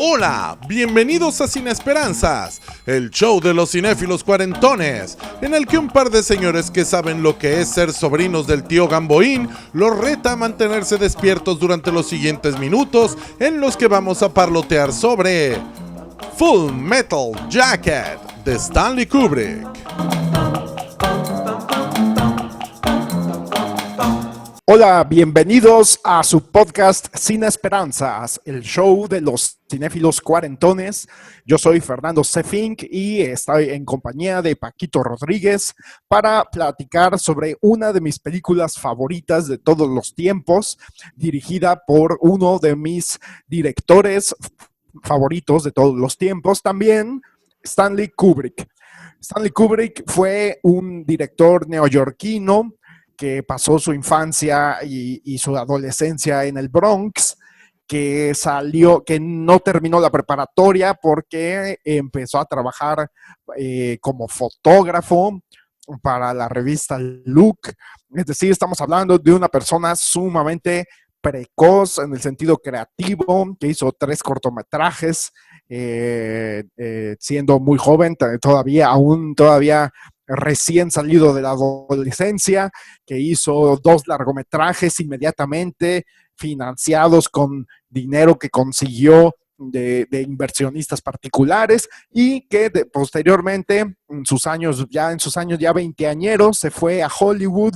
Hola, bienvenidos a Sin Esperanzas, el show de los cinéfilos cuarentones, en el que un par de señores que saben lo que es ser sobrinos del tío Gamboín los reta a mantenerse despiertos durante los siguientes minutos en los que vamos a parlotear sobre Full Metal Jacket de Stanley Kubrick. Hola, bienvenidos a su podcast Sin Esperanzas, el show de los cinéfilos cuarentones. Yo soy Fernando C. Fink y estoy en compañía de Paquito Rodríguez para platicar sobre una de mis películas favoritas de todos los tiempos, dirigida por uno de mis directores favoritos de todos los tiempos, también Stanley Kubrick. Stanley Kubrick fue un director neoyorquino que pasó su infancia y su adolescencia en el Bronx, que no terminó la preparatoria porque empezó a trabajar como fotógrafo para la revista Look. Es decir, estamos hablando de una persona sumamente precoz en el sentido creativo, que hizo 3 cortometrajes, siendo muy joven, todavía recién salido de la adolescencia, que hizo 2 largometrajes inmediatamente, financiados con dinero que consiguió de inversionistas particulares, y que posteriormente, en sus años ya veinteañeros, se fue a Hollywood,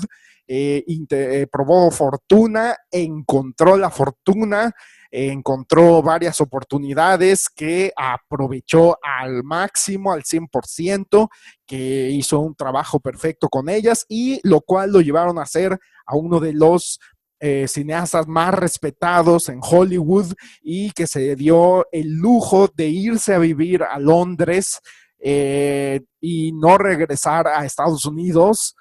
probó fortuna, encontró la fortuna, encontró varias oportunidades que aprovechó al máximo, al 100%, que hizo un trabajo perfecto con ellas, y lo cual lo llevaron a ser a uno de los cineastas más respetados en Hollywood, y que se dio el lujo de irse a vivir a Londres y no regresar a Estados Unidos.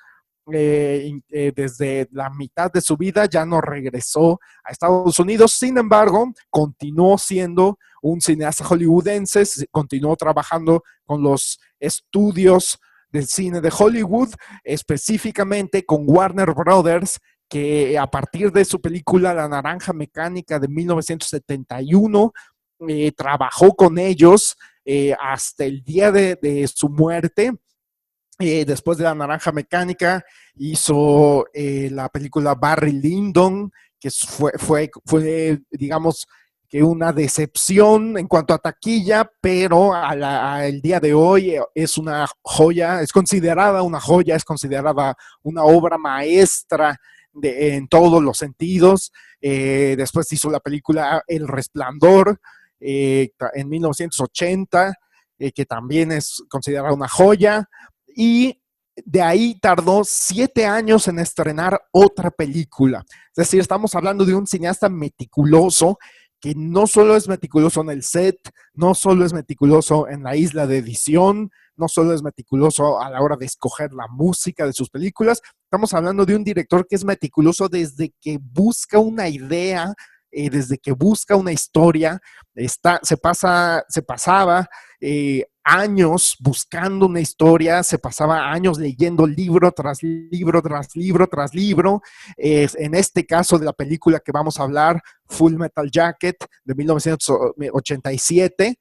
Desde la mitad de su vida ya no regresó a Estados Unidos. Sin embargo, continuó siendo un cineasta hollywoodense, continuó trabajando con los estudios del cine de Hollywood, específicamente con Warner Brothers, que a partir de su película La Naranja Mecánica de 1971, trabajó con ellos hasta el día de su muerte. Después de La Naranja Mecánica hizo la película Barry Lyndon, que fue, digamos, que una decepción en cuanto a taquilla, pero al día de hoy es una joya, es considerada una joya, es considerada una obra maestra en todos los sentidos. Después hizo la película El Resplandor en 1980, que también es considerada una joya. Y de ahí tardó 7 años en estrenar otra película. Es decir, estamos hablando de un cineasta meticuloso, que no solo es meticuloso en el set, no solo es meticuloso en la isla de edición, no solo es meticuloso a la hora de escoger la música de sus películas. Estamos hablando de un director que es meticuloso desde que busca una idea, desde que busca una historia. Se pasaba años buscando una historia, se pasaba años leyendo libro tras libro, tras libro, tras libro. En este caso de la película que vamos a hablar, Full Metal Jacket, de 1987.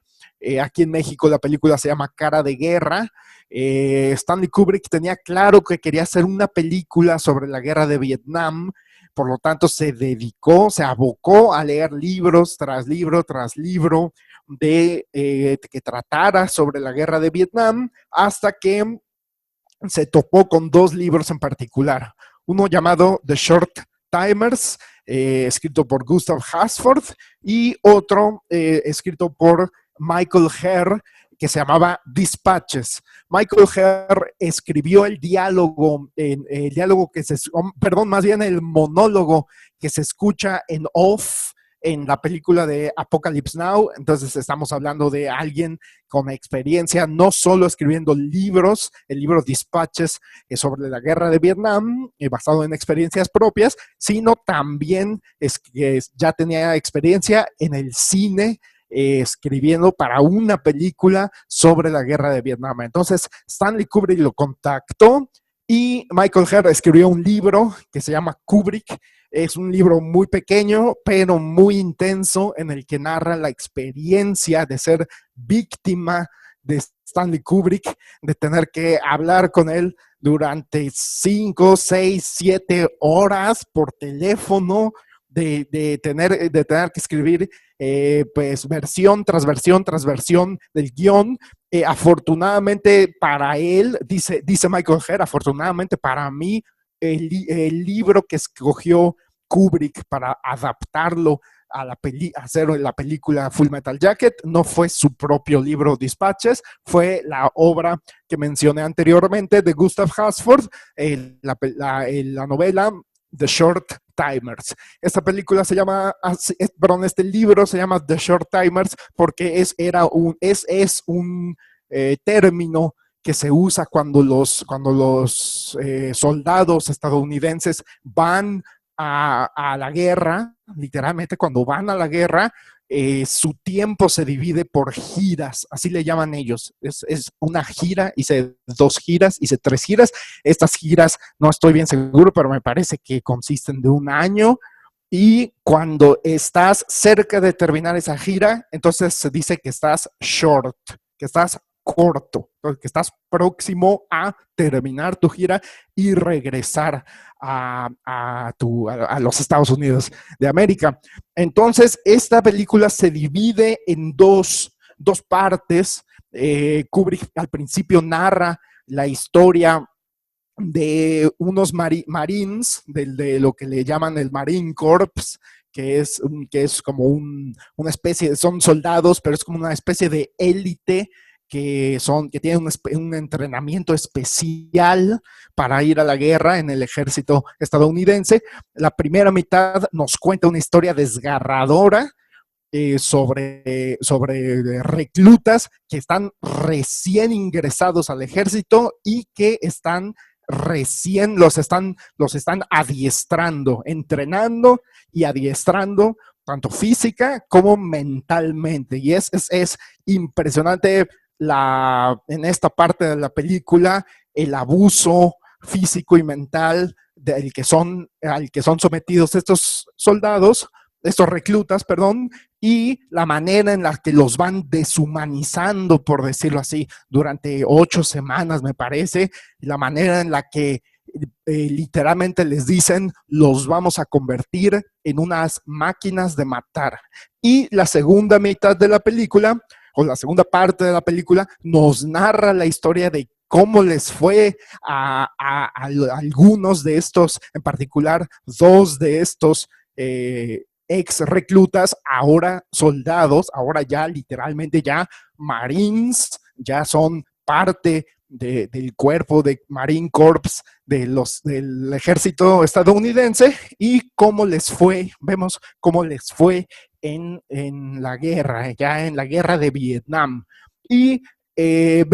Aquí en México la película se llama Cara de Guerra. Stanley Kubrick tenía claro que quería hacer una película sobre la guerra de Vietnam. Por lo tanto, se abocó a leer libros tras libro tras libro que tratara sobre la guerra de Vietnam, hasta que se topó con 2 libros en particular. Uno llamado The Short Timers, escrito por Gustav Hasford, y otro escrito por Michael Herr, que se llamaba Dispatches. Michael Herr escribió el monólogo que se escucha en off en la película de Apocalypse Now. Entonces estamos hablando de alguien con experiencia, no solo escribiendo libros, el libro Dispatches sobre la guerra de Vietnam, basado en experiencias propias, sino también ya tenía experiencia en el cine, escribiendo para una película sobre la guerra de Vietnam. Entonces Stanley Kubrick lo contactó Y Michael Herr escribió un libro que se llama Kubrick. Es un libro muy pequeño, pero muy intenso, en el que narra la experiencia de ser víctima de Stanley Kubrick, de tener que hablar con él durante 5, 6, 7 horas por teléfono, de tener que escribir pues versión tras versión tras versión del guión. Afortunadamente para él, dice Michael Herr, afortunadamente para mí, el libro que escogió Kubrick para adaptarlo hacer la película Full Metal Jacket no fue su propio libro Dispatches, fue la obra que mencioné anteriormente de Gustav Hasford, la novela The Short Timers. Esta película se llama, perdón, este libro se llama The Short Timers porque es un término que se usa cuando los soldados estadounidenses van a la guerra. Literalmente cuando van a la guerra, su tiempo se divide por giras, así le llaman ellos. Es una gira, hice 2 giras, hice 3 giras. Estas giras, no estoy bien seguro, pero me parece que consisten de un año. Y cuando estás cerca de terminar esa gira, entonces se dice que estás short, que estás corto, que estás próximo a terminar tu gira y regresar a los Estados Unidos de América. Entonces, esta película se divide en dos partes. Kubrick al principio narra la historia de unos marines, de lo que le llaman el Marine Corps, que es como una especie, son soldados, pero es como una especie de élite que tienen un entrenamiento especial para ir a la guerra en el ejército estadounidense. La primera mitad nos cuenta una historia desgarradora sobre reclutas que están recién ingresados al ejército y que los están adiestrando, entrenando y adiestrando tanto física como mentalmente. Y es impresionante en esta parte de la película el abuso físico y mental al que son sometidos estos soldados, estos reclutas, perdón, y la manera en la que los van deshumanizando, por decirlo así, durante 8 semanas, me parece, la manera en la que literalmente les dicen, los vamos a convertir en unas máquinas de matar. Y la segunda mitad de la película, o la segunda parte de la película, nos narra la historia de cómo les fue a algunos de estos, en particular 2 de estos ex reclutas, ahora soldados, ahora ya literalmente ya marines, ya son parte del cuerpo de Marine Corps del ejército estadounidense, y cómo les fue, vemos cómo les fue en la guerra, ya en la guerra de Vietnam. Y esta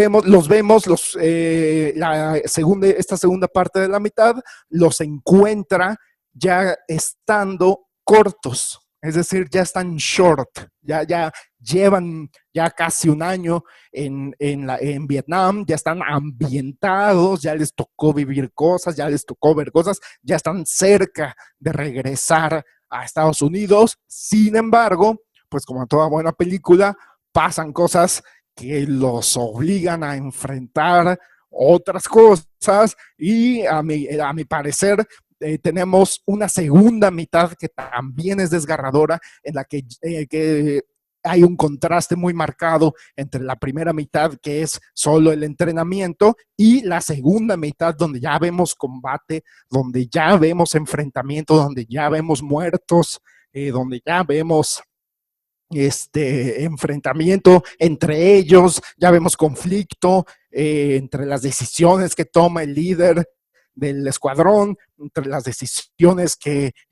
segunda parte de la mitad los encuentra ya estando cortos, es decir, ya están short, ya llevan ya casi un año en Vietnam, ya están ambientados, ya les tocó vivir cosas, ya les tocó ver cosas, ya están cerca de regresar a Estados Unidos. Sin embargo, pues como en toda buena película, pasan cosas que los obligan a enfrentar otras cosas, y a mi parecer tenemos una segunda mitad que también es desgarradora, en la que hay un contraste muy marcado entre la primera mitad, que es solo el entrenamiento, y la segunda mitad, donde ya vemos combate, donde ya vemos enfrentamiento, donde ya vemos muertos, donde ya vemos enfrentamiento entre ellos, ya vemos conflicto entre las decisiones que toma el líder del escuadrón, entre las decisiones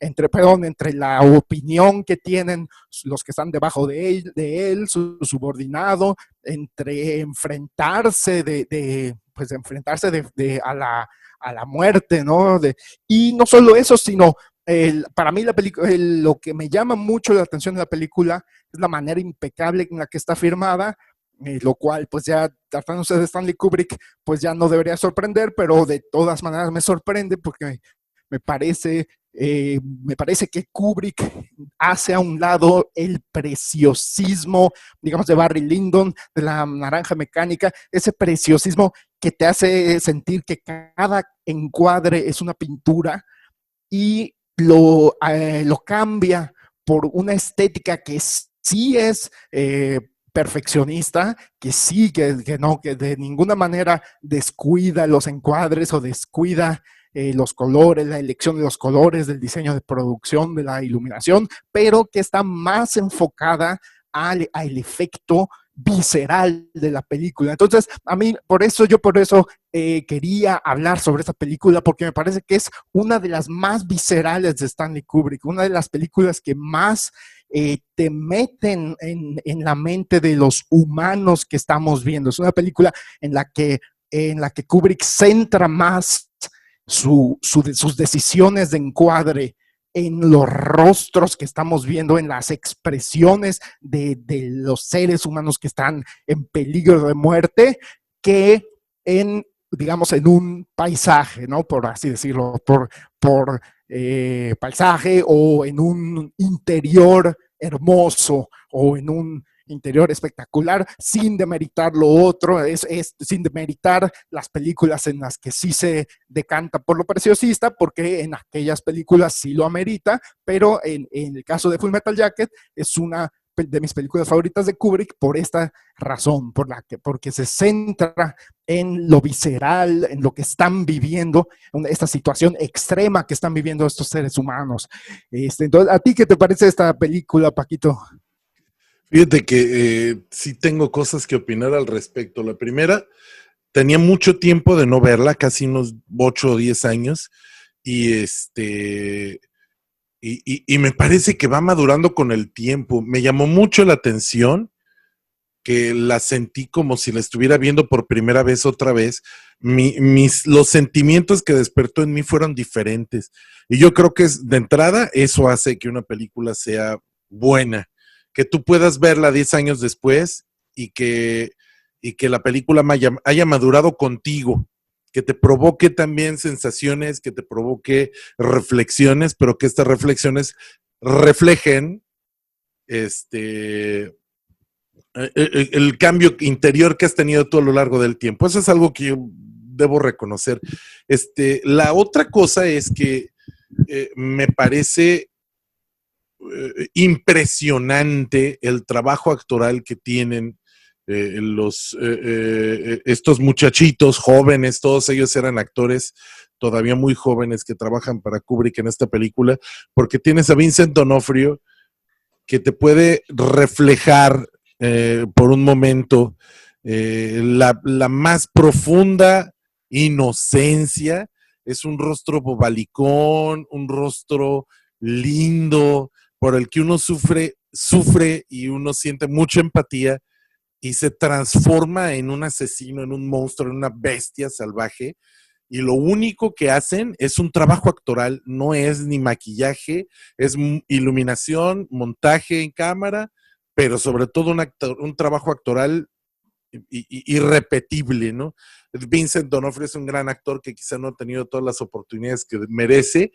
entre la opinión que tienen los que están debajo de él, su subordinado, entre enfrentarse a la muerte, ¿no? Y no solo eso, sino para mí lo que me llama mucho la atención de la película es la manera impecable en la que está firmada, lo cual pues ya tratándose de Stanley Kubrick pues ya no debería sorprender, pero de todas maneras me sorprende porque me parece que Kubrick hace a un lado el preciosismo, digamos, de Barry Lyndon, de La Naranja Mecánica, ese preciosismo que te hace sentir que cada encuadre es una pintura y lo cambia por una estética que sí es perfeccionista, que sí, que no, que de ninguna manera descuida los encuadres o descuida los colores, la elección de los colores, del diseño de producción, de la iluminación, pero que está más enfocada al efecto visceral de la película. Entonces, yo por eso quería hablar sobre esta película, porque me parece que es una de las más viscerales de Stanley Kubrick, una de las películas que más te meten en la mente de los humanos que estamos viendo. Es una película en la que Kubrick centra más sus decisiones de encuadre en los rostros que estamos viendo, en las expresiones de los seres humanos que están en peligro de muerte, que digamos, en un paisaje, ¿no? Por así decirlo, por paisaje, o en un interior hermoso, o en un interior espectacular, sin demeritar lo otro, sin demeritar las películas en las que sí se decanta por lo preciosista, porque en aquellas películas sí lo amerita, pero en el caso de Full Metal Jacket es una de mis películas favoritas de Kubrick por esta razón, porque se centra en lo visceral, en lo que están viviendo, en esta situación extrema que están viviendo estos seres humanos. Entonces, ¿a ti qué te parece esta película, Paquito? Fíjate que sí tengo cosas que opinar al respecto. La primera, tenía mucho tiempo de no verla, casi unos 8 o 10 años, y y me parece que va madurando con el tiempo. Me llamó mucho la atención que la sentí como si la estuviera viendo por primera vez otra vez. Los sentimientos que despertó en mí fueron diferentes. Y yo creo que de entrada eso hace que una película sea buena, que tú puedas verla 10 años después y que la película haya madurado contigo, que te provoque también sensaciones, que te provoque reflexiones, pero que estas reflexiones reflejen el cambio interior que has tenido tú a lo largo del tiempo. Eso es algo que yo debo reconocer. La otra cosa es que me parece impresionante el trabajo actoral que tienen estos muchachitos jóvenes, todos ellos eran actores todavía muy jóvenes que trabajan para Kubrick en esta película, porque tienes a Vincent D'Onofrio que te puede reflejar por un momento la más profunda inocencia. Es un rostro bobalicón, un rostro lindo, por el que uno sufre y uno siente mucha empatía y se transforma en un asesino, en un monstruo, en una bestia salvaje. Y lo único que hacen es un trabajo actoral, no es ni maquillaje, es iluminación, montaje en cámara, pero sobre todo un trabajo actoral irrepetible, ¿no? Vincent D'Onofrio es un gran actor que quizá no ha tenido todas las oportunidades que merece,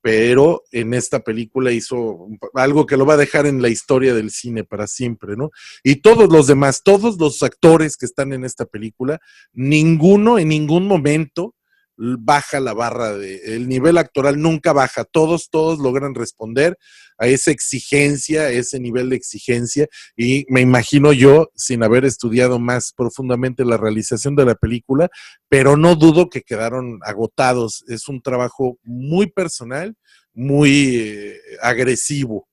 pero en esta película hizo algo que lo va a dejar en la historia del cine para siempre, ¿no? Y todos los demás, todos los actores que están en esta película, ninguno en ningún momento baja la barra, el nivel actoral nunca baja, todos logran responder a esa exigencia, a ese nivel de exigencia, y me imagino yo, sin haber estudiado más profundamente la realización de la película, pero no dudo que quedaron agotados. Es un trabajo muy personal, muy agresivo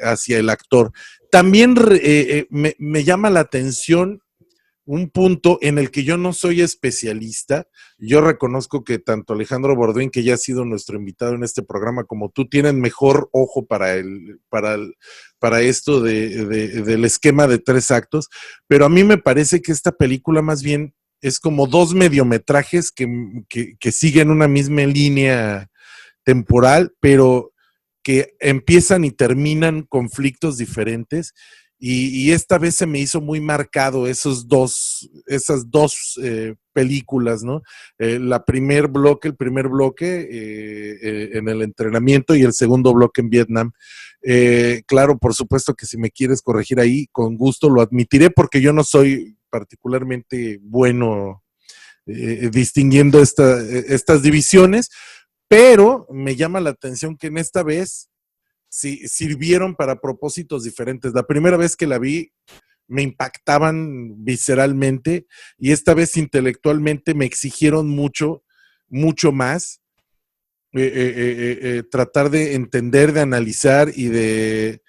hacia el actor. También me llama la atención un punto en el que yo no soy especialista. Yo reconozco que tanto Alejandro Bordín, que ya ha sido nuestro invitado en este programa, como tú, tienen mejor ojo para esto del esquema de 3 actos, pero a mí me parece que esta película más bien es como 2 mediometrajes que siguen una misma línea temporal, pero que empiezan y terminan conflictos diferentes. y esta vez se me hizo muy marcado esas dos películas, ¿no? El primer bloque en el entrenamiento y el segundo bloque en Vietnam. Claro, por supuesto que si me quieres corregir ahí, con gusto lo admitiré, porque yo no soy particularmente bueno distinguiendo estas divisiones, pero me llama la atención que en esta vez sí sirvieron para propósitos diferentes. La primera vez que la vi me impactaban visceralmente y esta vez intelectualmente me exigieron mucho, mucho más. Tratar de entender, de analizar y de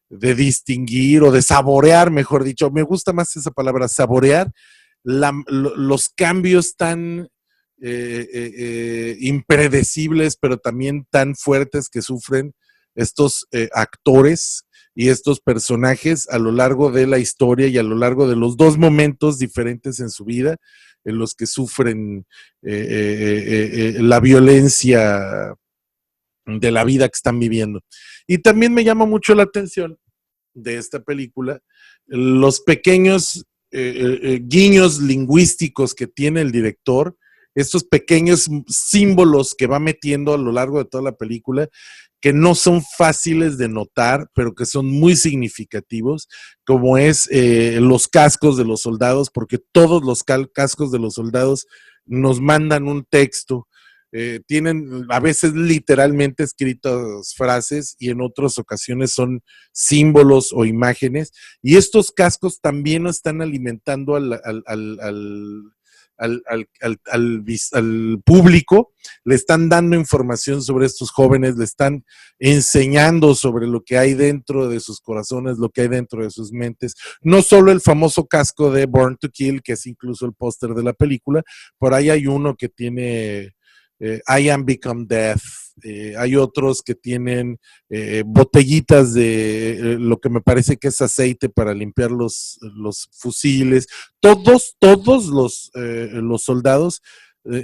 distinguir o de saborear, mejor dicho. Me gusta más esa palabra, saborear los cambios tan impredecibles, pero también tan fuertes que sufren estos actores y estos personajes a lo largo de la historia y a lo largo de los dos momentos diferentes en su vida en los que sufren la violencia de la vida que están viviendo. Y también me llama mucho la atención de esta película los pequeños guiños lingüísticos que tiene el director, estos pequeños símbolos que va metiendo a lo largo de toda la película, que no son fáciles de notar, pero que son muy significativos, como es los cascos de los soldados, porque todos los cascos de los soldados nos mandan un texto, tienen a veces literalmente escritas frases y en otras ocasiones son símbolos o imágenes, y estos cascos también están alimentando al público, le están dando información sobre estos jóvenes, le están enseñando sobre lo que hay dentro de sus corazones, lo que hay dentro de sus mentes. No solo el famoso casco de Born to Kill, que es incluso el póster de la película, por ahí hay uno que tiene I Am Become Death. Hay otros que tienen botellitas de lo que me parece que es aceite para limpiar los fusiles. Todos los soldados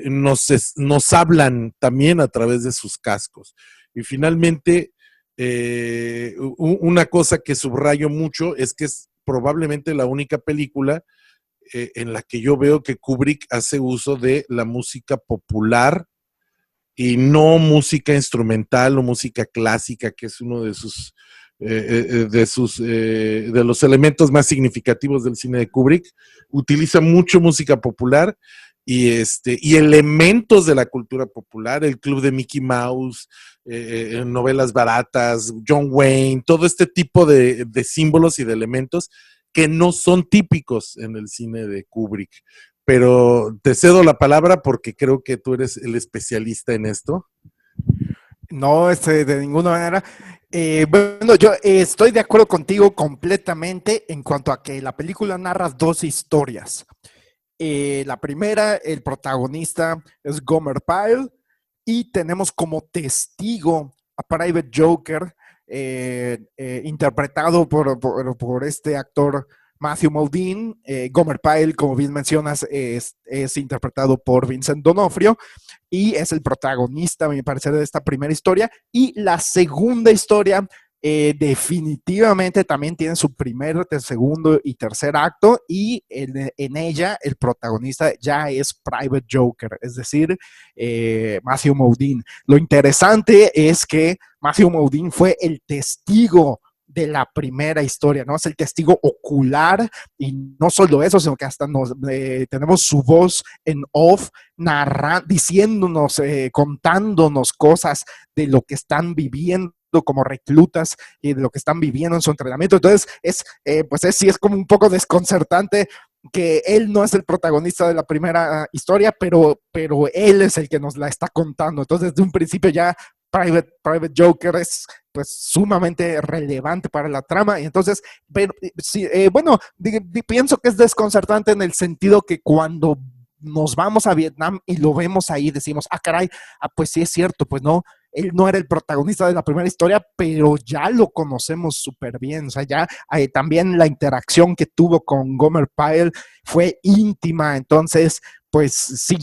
nos hablan también a través de sus cascos. Y finalmente, una cosa que subrayo mucho es que es probablemente la única película en la que yo veo que Kubrick hace uso de la música popular y no música instrumental o música clásica, que es uno de los elementos más significativos del cine de Kubrick. Utiliza mucho música popular y elementos de la cultura popular, el club de Mickey Mouse, novelas baratas, John Wayne, todo este tipo de símbolos y de elementos que no son típicos en el cine de Kubrick. Pero te cedo la palabra porque creo que tú eres el especialista en esto. No, de ninguna manera. Bueno, yo estoy de acuerdo contigo completamente en cuanto a que la película narra dos historias. La primera, el protagonista es Gomer Pyle y tenemos como testigo a Private Joker, interpretado por este actor Matthew Modine. Gomer Pyle, como bien mencionas, es interpretado por Vincent D'Onofrio y es el protagonista, a mi parecer, de esta primera historia. Y la segunda historia definitivamente también tiene su primer, segundo y tercer acto, y en ella el protagonista ya es Private Joker, es decir, Matthew Modine. Lo interesante es que Matthew Modine fue el testigo de la primera historia, ¿no? Es el testigo ocular, y no solo eso, sino que hasta tenemos su voz en off, diciéndonos, contándonos cosas de lo que están viviendo como reclutas y de lo que están viviendo en su entrenamiento. Entonces, sí es como un poco desconcertante que él no es el protagonista de la primera historia, pero él es el que nos la está contando. Entonces, desde un principio ya Private Joker es pues sumamente relevante para la trama, y entonces, pero, sí, bueno, pienso que es desconcertante en el sentido que cuando nos vamos a Vietnam y lo vemos ahí, decimos, caray, pues sí es cierto, pues no, él no era el protagonista de la primera historia, pero ya lo conocemos súper bien. O sea, ya también la interacción que tuvo con Gomer Pyle fue íntima. Entonces, pues sí,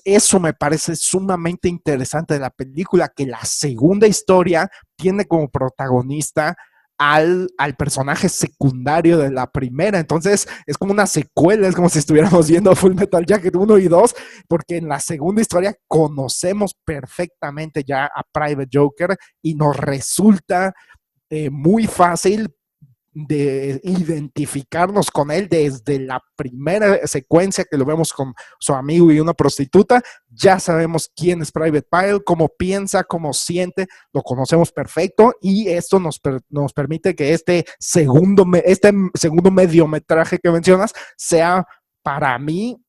eso me parece sumamente interesante de la película, que la segunda historia tiene como protagonista al personaje secundario de la primera. Entonces es como una secuela, es como si estuviéramos viendo Full Metal Jacket 1 y 2, porque en la segunda historia conocemos perfectamente ya a Private Joker y nos resulta muy fácil de identificarnos con él desde la primera secuencia que lo vemos con su amigo y una prostituta. Ya sabemos quién es Private Pile, cómo piensa, cómo siente, lo conocemos perfecto, y esto nos permite que este segundo mediometraje que mencionas sea para mí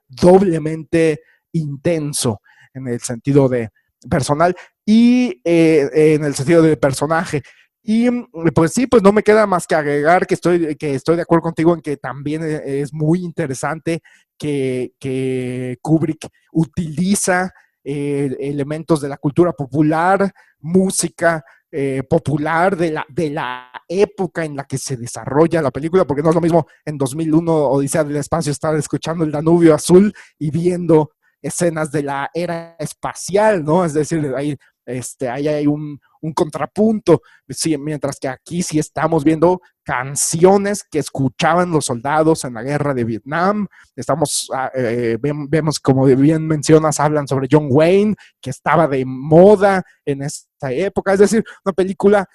doblemente intenso en el sentido de personal y en el sentido de personaje. Y pues sí, pues no me queda más que agregar que estoy de acuerdo contigo en que también es muy interesante que Kubrick utiliza elementos de la cultura popular, música popular de la época en la que se desarrolla la película, porque no es lo mismo en 2001 Odisea del Espacio estar escuchando el Danubio Azul y viendo escenas de la era espacial, ¿no? Es decir, ahí hay un contrapunto, sí, mientras que aquí sí estamos viendo canciones que escuchaban los soldados en la guerra de Vietnam. Vemos, como bien mencionas, hablan sobre John Wayne, que estaba de moda en esta época. Es decir, una película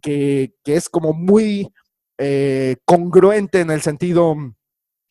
que es como muy congruente en el sentido.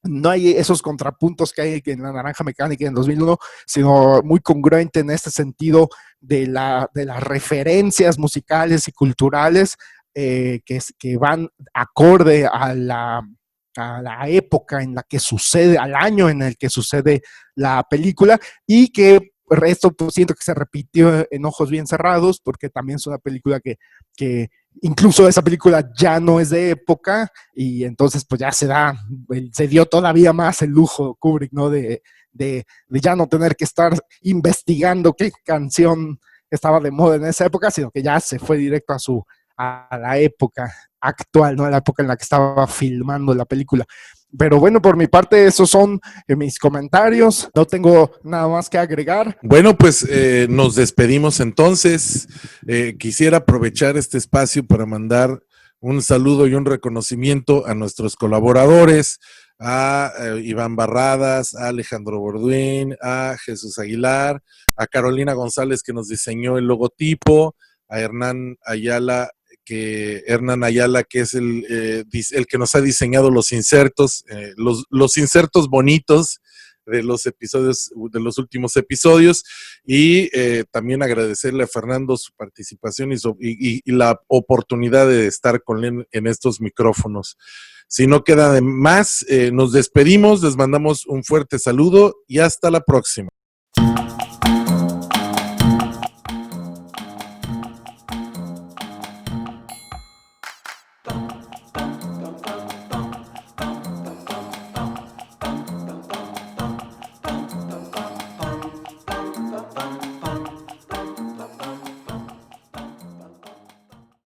No hay esos contrapuntos que hay en La Naranja Mecánica en 2001, sino muy congruente en este sentido de las referencias musicales y culturales que van acorde a la época en la que sucede, al año en el que sucede la película, y que esto pues, siento que se repitió en Ojos Bien Cerrados, porque también es una película que incluso esa película ya no es de época, y entonces pues ya se dio todavía más el lujo Kubrick, ¿no? De ya no tener que estar investigando qué canción estaba de moda en esa época, sino que ya se fue directo a la época actual, ¿no? A la época en la que estaba filmando la película. Pero bueno, por mi parte, esos son mis comentarios. No tengo nada más que agregar. Bueno, pues nos despedimos entonces. Quisiera aprovechar este espacio para mandar un saludo y un reconocimiento a nuestros colaboradores, a Iván Barradas, a Alejandro Borduín, a Jesús Aguilar, a Carolina González, que nos diseñó el logotipo, a Hernán Ayala, que es el que nos ha diseñado los insertos, los insertos bonitos de los episodios, de los últimos episodios, y también agradecerle a Fernando su participación y la oportunidad de estar con él en estos micrófonos. Si no queda de más, nos despedimos, les mandamos un fuerte saludo y hasta la próxima.